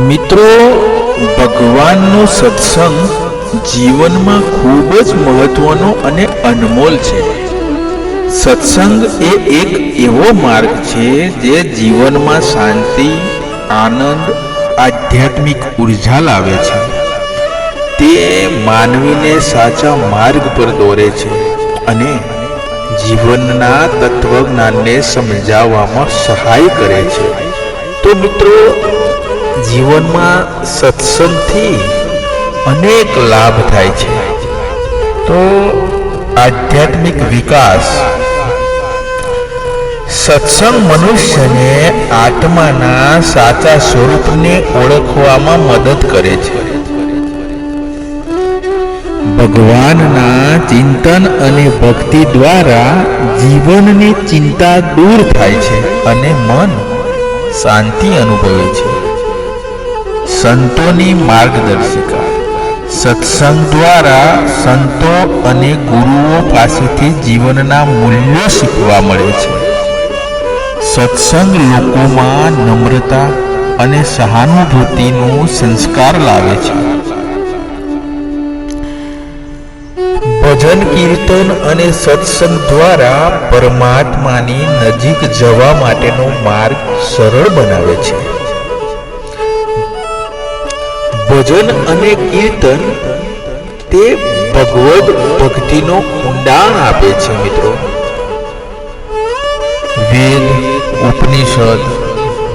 મિત્રો, ભગવાનનો સત્સંગ જીવનમાં ખૂબ જ મહત્વનો અને અનમોલ છે. સત્સંગ એ એક એવો માર્ગ છે જે જીવનમાં શાંતિ, આનંદ, આધ્યાત્મિક ઉર્જા લાવે છે. તે માનવીને સાચા માર્ગ પર દોરે છે અને જીવનના તત્વજ્ઞાનને સમજાવવામાં સહાય કરે છે. તો મિત્રો, જીવનમાં સત્સંગથી અનેક લાભ થાય છે. તો આધ્યાત્મિક વિકાસ. સત્સંગ મનુષ્યને આત્માના સાચા સ્વરૂપને ઓળખવામાં મદદ કરે છે. ભગવાનના ચિંતન અને ભક્તિ દ્વારા જીવનની ચિંતા દૂર થાય છે અને મન શાંતિ અનુભવે છે. સંતોની માર્ગદર્શિકા. સત્સંગ દ્વારા સંતો અને ગુરુઓ પાસેથી જીવનના મૂલ્યો શીખવા મળે છે. સત્સંગ લોકોમાં નમ્રતા અને સહાનુભૂતિનું સંસ્કાર લાવે છે. ભજન, કીર્તન અને સત્સંગ દ્વારા પરમાત્માની નજીક જવા માટેનો માર્ગ સરળ બનાવે છે. ભજન અને કીર્તન તે ભગવદ ભક્તિનો ઊંડાણ આપે છે. મિત્રો, વેદ, ઉપનિષદ,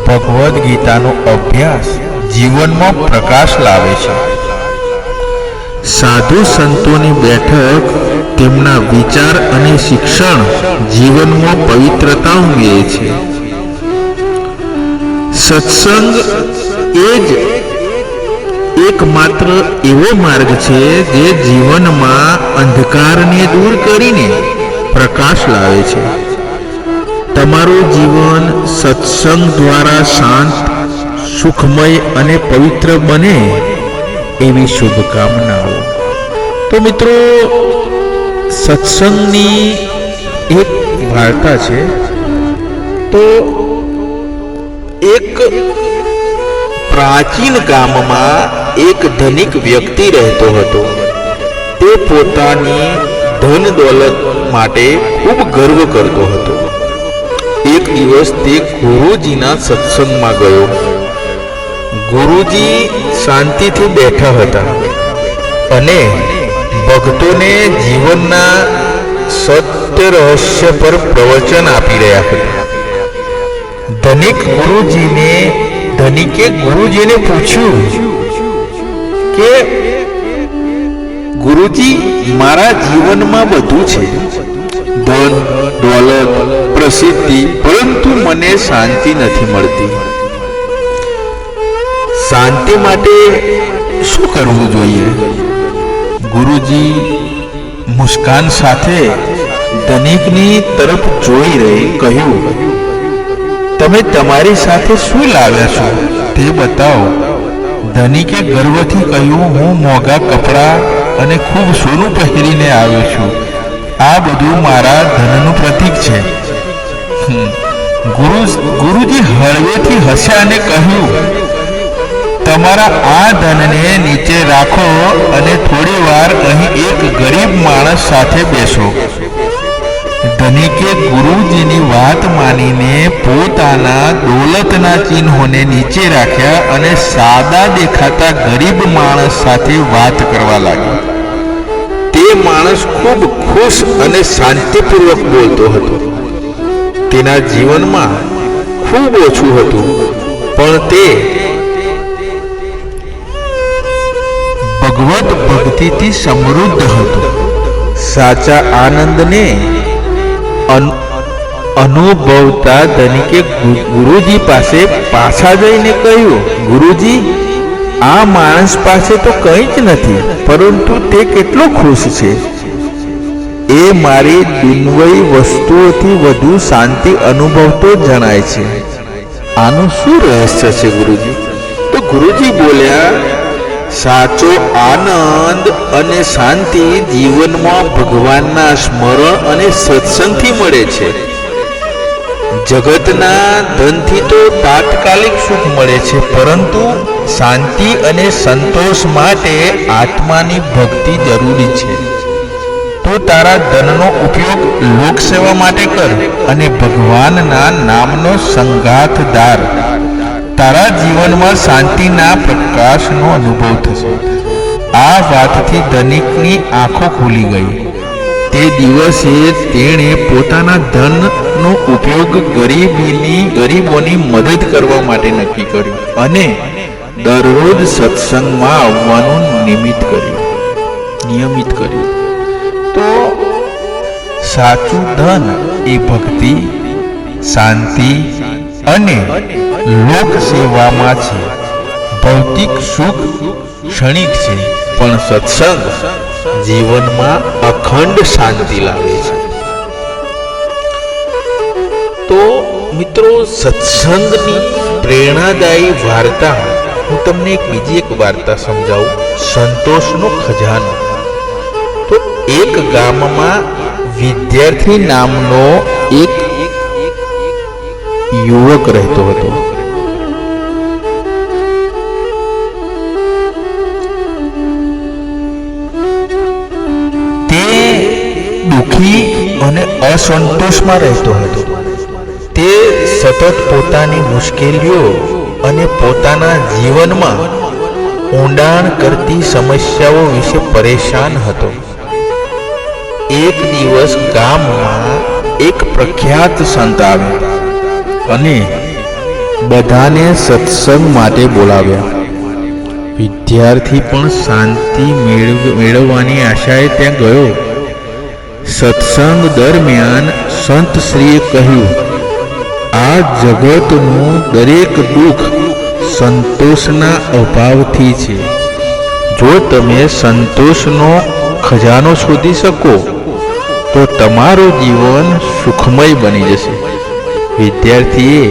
ભગવદ ગીતાનો અભ્યાસ જીવનમાં પ્રકાશ લાવે છે. સાધુ સંતોની બેઠક તેમના વિચાર અને શિક્ષણ જીવનમાં પવિત્રતા ઉમેરે છે. સત્સંગ એ જ એકમાત્ર એવો માર્ગ છે જે જીવનમાં અંધકારને દૂર કરીને પ્રકાશ લાવે છે. તમારું જીવન સત્સંગ દ્વારા શાંત, સુખમય અને પવિત્ર બને એવી શુભકામનાઓ. તો મિત્રો, સત્સંગની એક વાર્તા છે. તો એક પ્રાચીન ગામમાં એક ધનિક વ્યક્તિ રહેતો હતો. તે પોતાની ધન દોલત માટે ખૂબ ગર્વ કરતો હતો. એક દિવસ તે ગુરુજીના સત્સંગમાં ગયો. ગુરુજી શાંતિથી બેઠા હતા અને ભક્તોને જીવનના સત્ય રહસ્ય પર પ્રવચન આપી રહ્યા હતા. ધનિકે ગુરુજીને પૂછ્યું કે ગુરુજી, મારા જીવનમાં બધું છે, ધન, દોલત, પ્રસિદ્ધિ, પરંતુ મને શાંતિ નથી મળતી. શાંતિ માટે શું કરવું જોઈએ? ગુરુજી મુસ્કાન સાથે ધનિકની તરફ જોઈ રહી કહ્યું, તમે તમારી સાથે શું લાવ્યા છો તે બતાવો. ધનિકે ગર્વથી કહ્યું, હું મોંઘા કપડાં અને ખૂબ સોનું પહેરીને આવ્યો છું. આ બધું મારા ધનનું પ્રતીક છે. ગુરુજી હળવેથી હસ્યા અને કહ્યું, તમારા આ ધનને નીચે રાખો અને થોડી વાર અહીં એક ગરીબ માણસ સાથે બેસો. ધનિકે ગુરુજીની વાત માનીને પોતાના દોલતના ચિહ્નોને નીચે રાખ્યા અને સાદા દેખાતા ગરીબ માણસ સાથે વાત કરવા લાગ્યો. તે માણસ ખૂબ ખુશ અને શાંતિપૂર્વક બોલતો હતો. તેના જીવનમાં ખૂબ ઓછું હતું, પણ તે ભગવદ ભક્તિથી સમૃદ્ધ હતો. સાચા આનંદને અનુભવતા ધનિકે ગુરુજી પાસે પાછા જઈને કહ્યું, ગુરુજી, આ માણસ પાસે તો કંઈ જ નથી, પરંતુ તે કેટલો ખુશ છે. એ મારી દિનવઈ વસ્તુઓથી વધુ શાંતિ અનુભવતો જણાય છે. આનું શું રહસ્ય છે ગુરુજી? તો ગુરુજી બોલ્યા, સાચો આનંદ અને શાંતિ જીવનમાં ભગવાનના સ્મરણ અને સત્સંગથી મળે છે. જગતના ધનથી તો તાત્કાલિક સુખ મળે છે, પરંતુ શાંતિ અને સંતોષ માટે આત્માની ભક્તિ જરૂરી છે. તો તારા ધનનો ઉપયોગ લોકસેવા માટે કર અને ભગવાનના નામનો સંગાથદાર. તારા જીવનમાં શાંતિના પ્રકાશનો અનુભવ થશે. આ વાતથી ધનિકની આંખો ખુલી ગઈ. તે દિવસે તેણે પોતાના ધનનો ઉપયોગ ગરીબોની મદદ કરવા માટે નક્કી કર્યું અને દરરોજ સત્સંગમાં આવવાનું નિયમિત કર્યું. તો સાચું ધન એ ભક્તિ, શાંતિ અને લોક સેવામાં છે. ભૌતિક સુખ ક્ષણિક છે, પણ સત્સંગ જીવનમાં અખંડ શાંતિ લાવે છે. તો મિત્રો, સત્સંગની પ્રેરણાદાયી વાર્તા હું તમને બીજી એક વાર્તા સમજાવું. સંતોષનો ખજાનો. તો એક ગામમાં વિદ્યાર્થી નામનો એક યુવક રહેતો હતો. તે દુઃખી અને અસંતોષમાં રહેતો હતો. તે સતત પોતાની મુશ્કેલીઓ અને પોતાના જીવનમાં ઊંડાણ કરતી સમસ્યાઓ વિશે પરેશાન હતો. એક દિવસ ગામમાં એક પ્રખ્યાત સંત આવ્યા અને બધાને સત્સંગ માટે બોલાવ્યા. વિદ્યાર્થી પણ શાંતિ મેળવવાની આશાએ ત્યાં ગયો. સત્સંગ દરમિયાન સંત શ્રીએ કહ્યું, આ જગતનું દરેક દુઃખ સંતોષના અભાવથી છે. જો તમે સંતોષનો ખજાનો શોધી શકો તો તમારું જીવન સુખમય બની જશે. વિદ્યાર્થીએ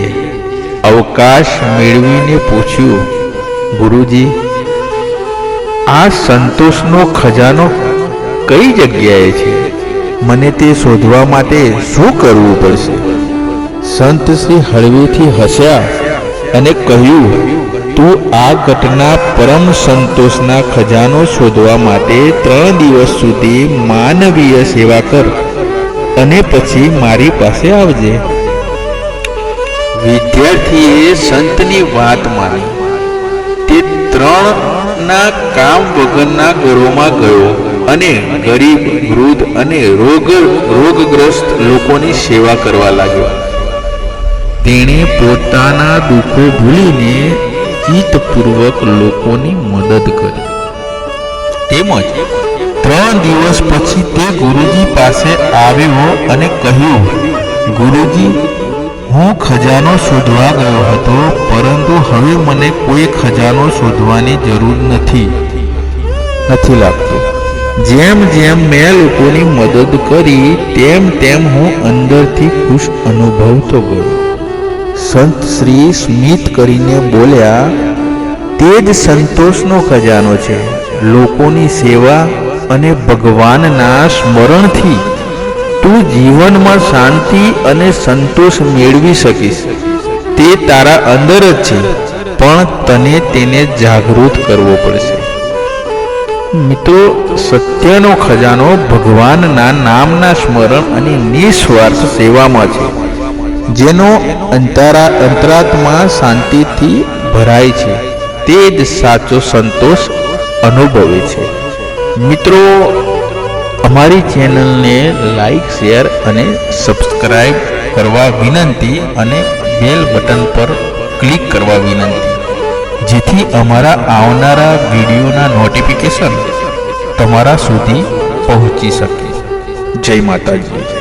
અવકાશ મેળવીને પૂછ્યું, ગુરુજી, આ સંતોષનો ખજાનો કઈ જગ્યાએ છે? મને તે શોધવા માટે શું કરવું પડશે? સંત શ્રી હળવેથી હસ્યા અને કહ્યું, તું આ ઘટના પરમ સંતોષના ખજાનો શોધવા માટે 3 દિવસ સુધી માનવીય સેવા કર અને પછી મારી પાસે આવજે. વિદ્યાર્થીએ સંતની વાત માની. તે 3 કામ વગરના ઘરોમાં ગયો અને ગરીબ, વૃદ્ધ અને રોગગ્રસ્ત લોકોની સેવા કરવા લાગ્યો. તેણે પોતાના દુઃખો ભૂલીને ચિત્તપૂર્વક લોકોની મદદ કરી. તેમજ 3 દિવસ પછી તે ગુરુજી પાસે આવ્યો અને કહ્યું, ગુરુજી, હું ખજાનો શોધવા ગયો હતો, પરંતુ હવે મને કોઈ ખજાનો શોધવાની જરૂર નથી લાગતું. જેમ જેમ મેં લોકોની મદદ કરી તેમ હું અંદરથી ખુશ અનુભવતો ગયો. સંત શ્રી સ્મિત કરીને બોલ્યા, તે જ સંતોષનો ખજાનો છે. લોકોની સેવા અને ભગવાનના સ્મરણથી તું જીવનમાં શાંતિ અને સંતોષ મેળવી શકીશ. તે તારા અંદર જ છે, પણ તને તેને જાગૃત કરવો પડશે. મિત્રો, સત્યનો ખજાનો ભગવાનના નામના સ્મરણ અને નિસ્વાર્થ સેવામાં છે, જેનો અંતરાત્મા શાંતિથી ભરાય છે. તે જ સાચો સંતોષ અનુભવે છે. મિત્રો, અમારી ચેનલને લાઈક, શેર અને સબસ્ક્રાઈબ કરવા વિનંતી અને બેલ બટન પર ક્લિક કરવા વિનંતી, જેથી અમારા આવનારા વિડીયોના નોટિફિકેશન તમારા સુધી પહોંચી શકે. જય માતાજી.